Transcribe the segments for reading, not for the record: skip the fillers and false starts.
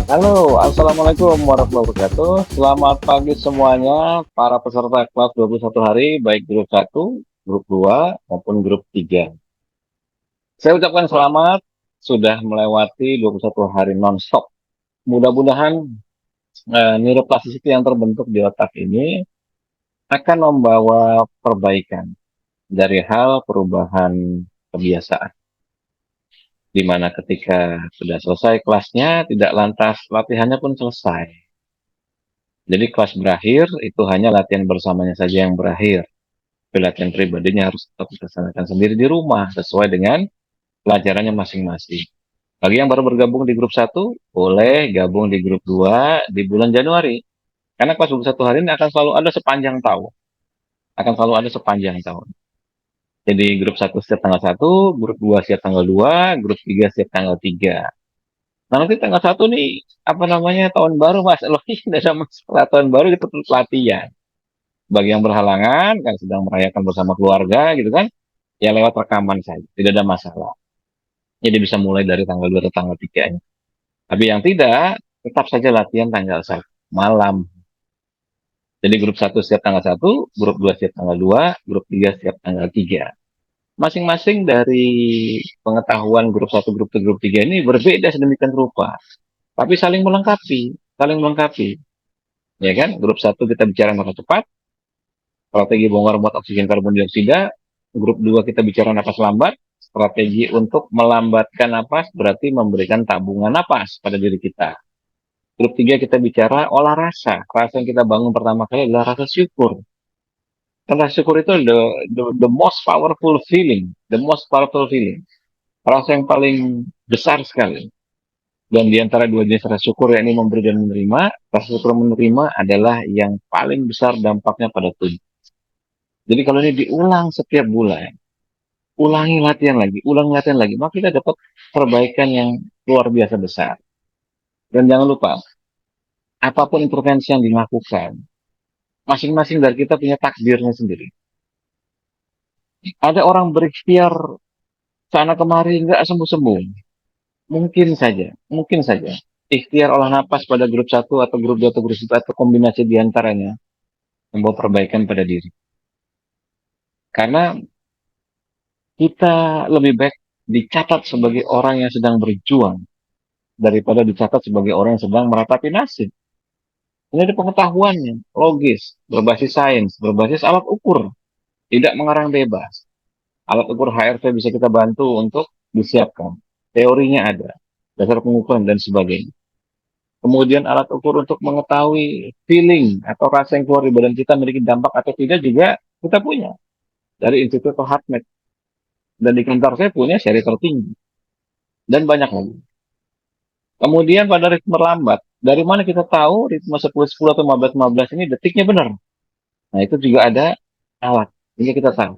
Halo, Assalamualaikum warahmatullahi wabarakatuh. Selamat pagi semuanya, para peserta kelas 21 hari, baik grup 1, grup 2, maupun grup 3. Saya ucapkan selamat, sudah melewati 21 hari non-stop. Mudah-mudahan neuroplasticity yang terbentuk di otak ini akan membawa perbaikan dari hal perubahan kebiasaan. Di mana ketika sudah selesai kelasnya, tidak lantas latihannya pun selesai. Jadi kelas berakhir itu hanya latihan bersamanya saja yang berakhir. Latihan pribadinya harus tetap dilaksanakan sendiri di rumah sesuai dengan pelajarannya masing-masing. Bagi yang baru bergabung di grup 1, boleh gabung di grup 2 di bulan Januari. Karena kelas 21 hari ini akan selalu ada sepanjang tahun. Akan selalu ada sepanjang tahun. Jadi grup 1 setiap tanggal 1, grup 2 setiap tanggal 2, grup 3 setiap tanggal 3. Nah, nanti tanggal 1 nih, apa namanya, tahun baru, Mas. Loh, tidak ada masalah. Tahun baru kita terus latihan. Bagi yang berhalangan, yang sedang merayakan bersama keluarga gitu kan, ya lewat rekaman saja, tidak ada masalah. Jadi bisa mulai dari tanggal 2 atau tanggal 3-nya. Tapi yang tidak, tetap saja latihan tanggal 1 malam. Jadi grup 1 setiap tanggal 1, grup 2 setiap tanggal 2, grup 3 setiap tanggal 3. Masing-masing dari pengetahuan grup 1, grup 2, grup 3 ini berbeda sedemikian rupa. Tapi saling melengkapi, saling melengkapi. Ya kan? Grup 1 kita bicara maka cepat, strategi bongkar muat oksigen karbon dioksida. Grup 2 kita bicara napas lambat, strategi untuk melambatkan napas berarti memberikan tabungan napas pada diri kita. Grup 3 kita bicara olah rasa. Rasa yang kita bangun pertama kali adalah rasa syukur. Dan rasa syukur itu the most powerful feeling. The most powerful feeling. Rasa yang paling besar sekali. Dan di antara dua jenis rasa syukur, yakni memberi dan menerima, rasa syukur menerima adalah yang paling besar dampaknya pada tubuh. Jadi kalau ini diulang setiap bulan, ulangi latihan lagi, ulangi latihan lagi, maka kita dapat perbaikan yang luar biasa besar. Dan jangan lupa, apapun intervensi yang dilakukan, masing-masing dari kita punya takdirnya sendiri. Ada orang berikhtiar sana kemari nggak sembuh-sembuh. Mungkin saja. Ikhtiar olah napas pada grup 1 atau grup 2 atau grup 1 atau kombinasi diantaranya membawa perbaikan pada diri. Karena kita lebih baik dicatat sebagai orang yang sedang berjuang daripada dicatat sebagai orang yang sedang meratapi nasib. Ini ada pengetahuannya, logis, berbasis sains, berbasis alat ukur, tidak mengarang bebas. Alat ukur HRV bisa kita bantu untuk disiapkan. Teorinya ada, dasar pengukuran dan sebagainya. Kemudian alat ukur untuk mengetahui feeling atau rasa yang keluar di badan kita memiliki dampak atau tidak juga kita punya. Dari Institut HeartMath. Dan di kantor saya punya seri tertinggi. Dan banyak lagi. Kemudian pada ritme lambat, dari mana kita tahu ritme 10-10 atau 15-15 ini detiknya benar? Nah, itu juga ada alat, sehingga kita tahu.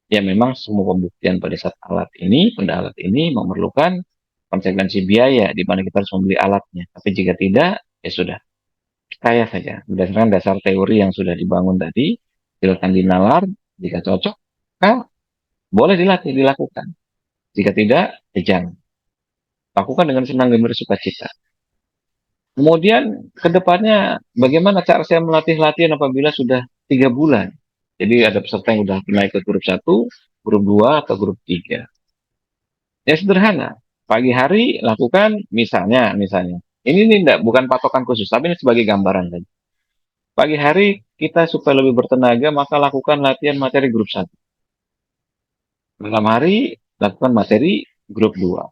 Ya memang semua pembuktian pada saat pada alat ini memerlukan konsekuensi biaya, di mana kita harus membeli alatnya. Tapi jika tidak, ya sudah, kaya saja. Berdasarkan dasar teori yang sudah dibangun tadi, silakan dinalar, jika cocok, maka boleh dilakukan. Jika tidak, ya jangan. Lakukan dengan senang dan bersukacita. Kemudian ke depannya bagaimana cara saya melatih latihan apabila sudah 3 bulan. Jadi ada peserta yang sudah pernah ikut grup 1, grup 2, atau grup 3. Ya sederhana. Pagi hari lakukan misalnya. Ini bukan patokan khusus, tapi ini sebagai gambaran saja. Pagi hari kita supaya lebih bertenaga maka lakukan latihan materi grup 1. Malam hari lakukan materi grup 2.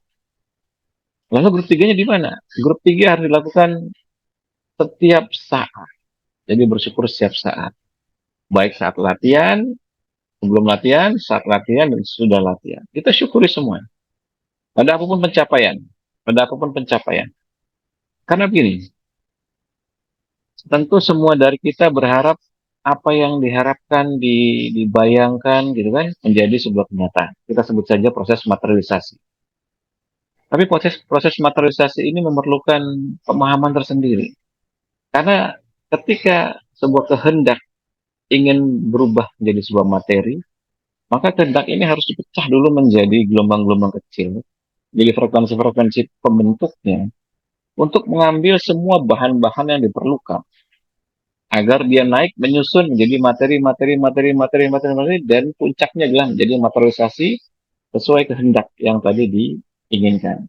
Lalu grup 3-nya di mana? Grup 3 harus dilakukan setiap saat. Jadi bersyukur setiap saat. Baik saat latihan, sebelum latihan, saat latihan, dan sudah latihan. Kita syukuri semua. Pada apapun pencapaian. Pada apapun pencapaian. Karena begini, tentu semua dari kita berharap apa yang diharapkan, dibayangkan gitu kan, menjadi sebuah kenyataan. Kita sebut saja proses materialisasi. Tapi proses materialisasi ini memerlukan pemahaman tersendiri. Karena ketika sebuah kehendak ingin berubah menjadi sebuah materi, maka kehendak ini harus dipecah dulu menjadi gelombang-gelombang kecil. Jadi frekuensi-frekuensi pembentuknya untuk mengambil semua bahan-bahan yang diperlukan agar dia naik menyusun menjadi materi, dan puncaknya adalah menjadi materialisasi sesuai kehendak yang tadi diinginkan.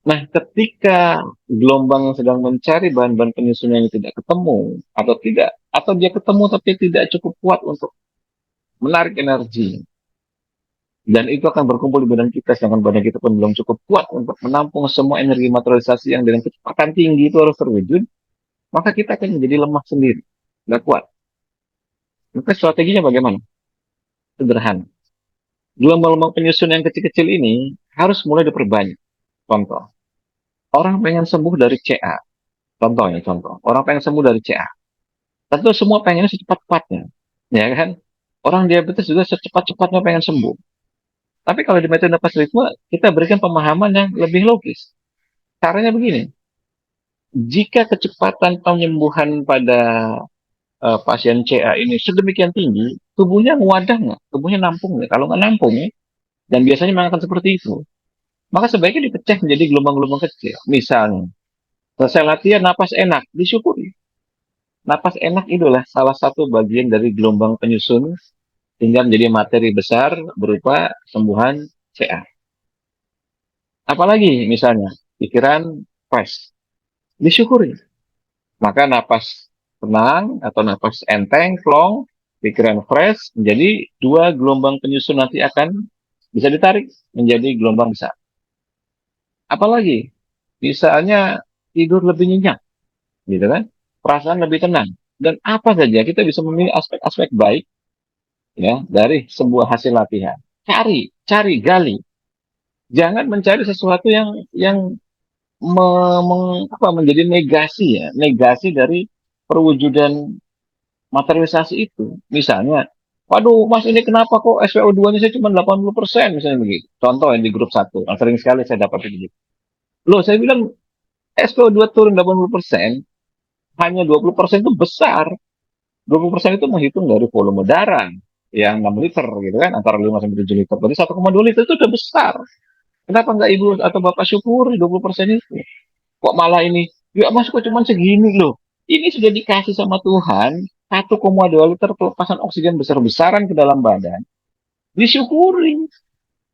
Nah, ketika gelombang sedang mencari bahan-bahan penyusun yang tidak ketemu atau dia ketemu tapi tidak cukup kuat untuk menarik energi, dan itu akan berkumpul di badan kita, sedangkan badan kita pun belum cukup kuat untuk menampung semua energi materialisasi yang dengan kecepatan tinggi itu harus terwujud, maka kita akan menjadi lemah sendiri, nggak kuat. Maka strateginya bagaimana? Sederhana. Gelombang-gelombang penyusun yang kecil-kecil ini harus mulai diperbanyak. Contoh, orang pengen sembuh dari CA. Contoh. Orang pengen sembuh dari CA. Tentu semua pengennya secepat-cepatnya. Ya kan? Orang diabetes juga secepat-cepatnya pengen sembuh. Tapi kalau di metode napas ritme, kita berikan pemahaman yang lebih logis. Caranya begini, jika kecepatan penyembuhan pada pasien CA ini sedemikian tinggi, tubuhnya ngewadah nggak? Tubuhnya nampung nggak? Kalau nggak nampung, dan biasanya memang akan seperti itu, maka sebaiknya dipecah menjadi gelombang-gelombang kecil. Misalnya, selesai latihan napas enak, disyukuri. Napas enak itulah salah satu bagian dari gelombang penyusun sehingga menjadi materi besar berupa sembuhan CA. Apalagi misalnya, pikiran fresh, disyukuri. Maka napas tenang atau napas enteng, plong, pikiran fresh, menjadi dua gelombang penyusun nanti akan bisa ditarik menjadi gelombang besar. Apalagi, misalnya tidur lebih nyenyak, gitu kan? Perasaan lebih tenang. Dan apa saja kita bisa memilih aspek-aspek baik ya dari sebuah hasil latihan. Cari, gali. Jangan mencari sesuatu yang menjadi negasi ya, negasi dari perwujudan materialisasi itu. Misalnya, waduh mas ini kenapa kok SPO2-nya saya cuma 80% misalnya begitu. Contoh yang di grup satu, yang sering sekali saya dapat begitu. Loh, saya bilang SPO2 turun 80%, hanya 20% itu besar. 20% itu menghitung dari volume darah yang 6 liter gitu kan, antara 5 sampai 7 liter. Berarti 1,2 liter itu udah besar. Kenapa nggak ibu atau bapak syukuri 20% itu? Kok malah ini, ya mas kok cuma segini loh. Ini sudah dikasih sama Tuhan 1,2 liter pelepasan oksigen besar-besaran ke dalam badan. Disyukuri,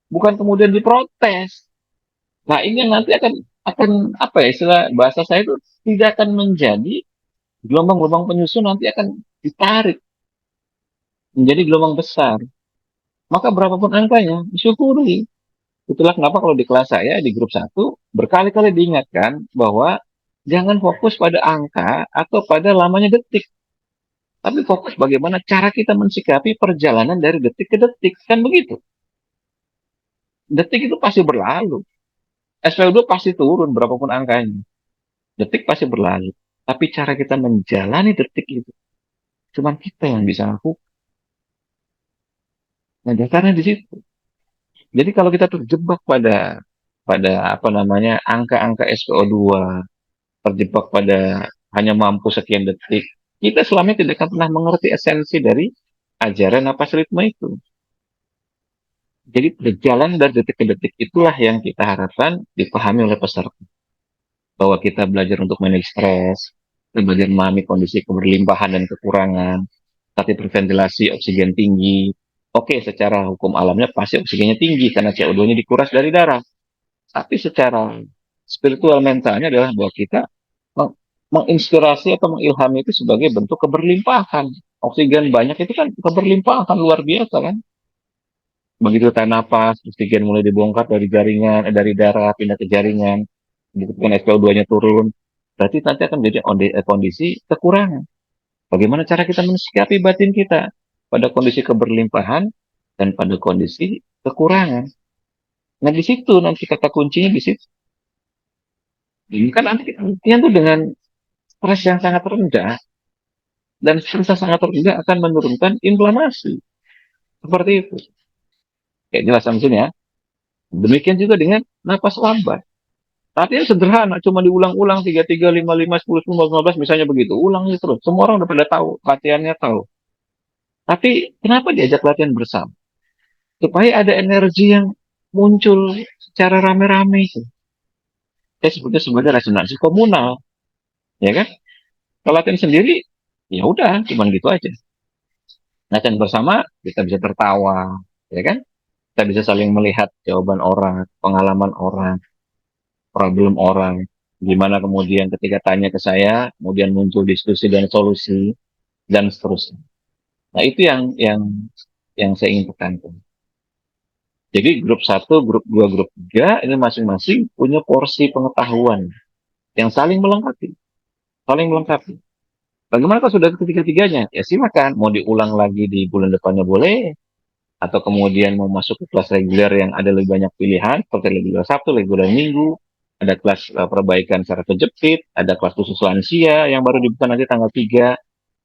bukan kemudian diprotes. Nah ini yang nanti akan apa ya, istilah bahasa saya itu tidak akan menjadi gelombang-gelombang penyusun, nanti akan ditarik menjadi gelombang besar. Maka berapapun angkanya, disyukuri. Itulah kenapa kalau di kelas saya, di grup satu berkali-kali diingatkan bahwa jangan fokus pada angka atau pada lamanya detik. Tapi fokus bagaimana cara kita mensikapi perjalanan dari detik ke detik. Kan begitu. Detik itu pasti berlalu. SPO2 pasti turun berapapun angkanya. Detik pasti berlalu. Tapi cara kita menjalani detik itu, cuma kita yang bisa lakukan. Nah, dasarnya di situ. Jadi kalau kita terjebak pada pada apa namanya angka-angka SPO2, terjebak pada hanya mampu sekian detik, kita selama ini tidak akan pernah mengerti esensi dari ajaran napas ritme itu. Jadi berjalan dari detik ke detik itulah yang kita harapkan dipahami oleh peserta. Bahwa kita belajar untuk manage stres, kita belajar memahami kondisi keberlimpahan dan kekurangan, tapi berventilasi oksigen tinggi. Oke, secara hukum alamnya pasti oksigennya tinggi karena CO2-nya dikuras dari darah. Tapi secara spiritual mentalnya adalah bahwa kita menginspirasi atau mengilhami itu sebagai bentuk keberlimpahan. Oksigen banyak itu kan keberlimpahan luar biasa kan. Begitu tahan napas, oksigen mulai dibongkar dari jaringan, dari darah pindah ke jaringan, begitu kan SPO2-nya turun, berarti nanti akan menjadi kondisi kekurangan. Bagaimana cara kita mensikapi batin kita pada kondisi keberlimpahan dan pada kondisi kekurangan. Nah di situ nanti kata kuncinya di situ. Ini kan nanti kita tuh dengan stres yang sangat rendah, dan stres yang sangat rendah akan menurunkan inflamasi. Seperti itu. Ya jelas sampai ya. Demikian juga dengan napas lambat. Latihan sederhana, cuma diulang-ulang 3, 3, 5, 5, 10, 15, 15 misalnya begitu. Ulangnya terus. Semua orang udah pada tahu, latihannya tahu. Tapi kenapa diajak latihan bersama? Supaya ada energi yang muncul secara rame-rame. sebutnya sebagai resonansi komunal, ya kan? Kalau latihan sendiri, ya udah, cuman gitu aja. Latihan bersama, kita bisa tertawa, ya kan? Kita bisa saling melihat jawaban orang, pengalaman orang, problem orang. Gimana kemudian ketika tanya ke saya, kemudian muncul diskusi dan solusi, dan seterusnya. Nah, itu yang saya ingin tekankan. Jadi grup satu, grup 2, grup 3 ini masing-masing punya porsi pengetahuan yang saling melengkapi, saling melengkapi. Bagaimana kalau sudah ketiga-tiganya? Ya silakan, mau diulang lagi di bulan depannya boleh, atau kemudian mau masuk ke kelas reguler yang ada lebih banyak pilihan, seperti reguler Sabtu, reguler Minggu, ada kelas perbaikan secara kejepit, ada kelas khusus lansia yang baru dibuka nanti tanggal 3,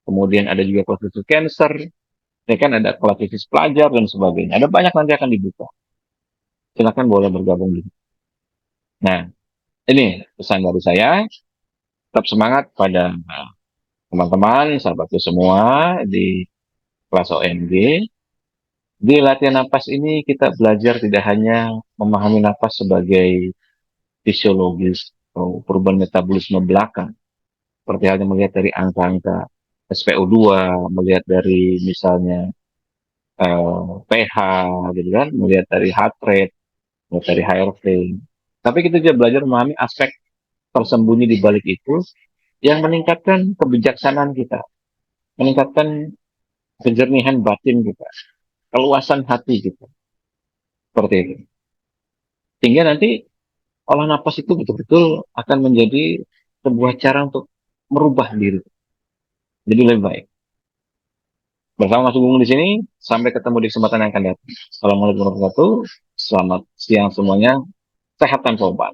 kemudian ada juga kelas khusus cancer, ya kan, ada kelas khusus pelajar dan sebagainya. Ada banyak nanti akan dibuka. Silakan boleh bergabung di. Nah, ini pesan dari saya, tetap semangat pada teman-teman, sahabatku semua di kelas OMG. Di latihan napas ini kita belajar tidak hanya memahami napas sebagai fisiologis atau perubahan metabolisme belakang, seperti halnya melihat dari angka-angka SpO2, melihat dari misalnya pH, gitu kan, melihat dari heart rate, melihat dari HRV. Tapi kita juga belajar memahami aspek tersembunyi di balik itu yang meningkatkan kebijaksanaan kita, meningkatkan kejernihan batin kita, keluasan hati kita, seperti itu. Sehingga nanti olah napas itu betul-betul akan menjadi sebuah cara untuk merubah diri. Jadi lebih baik. Bersama Mas Gung di sini, sampai ketemu di kesempatan yang akan datang. Assalamualaikum warahmatullahi wabarakatuh. Selamat siang semuanya. Sehat tanpa obat.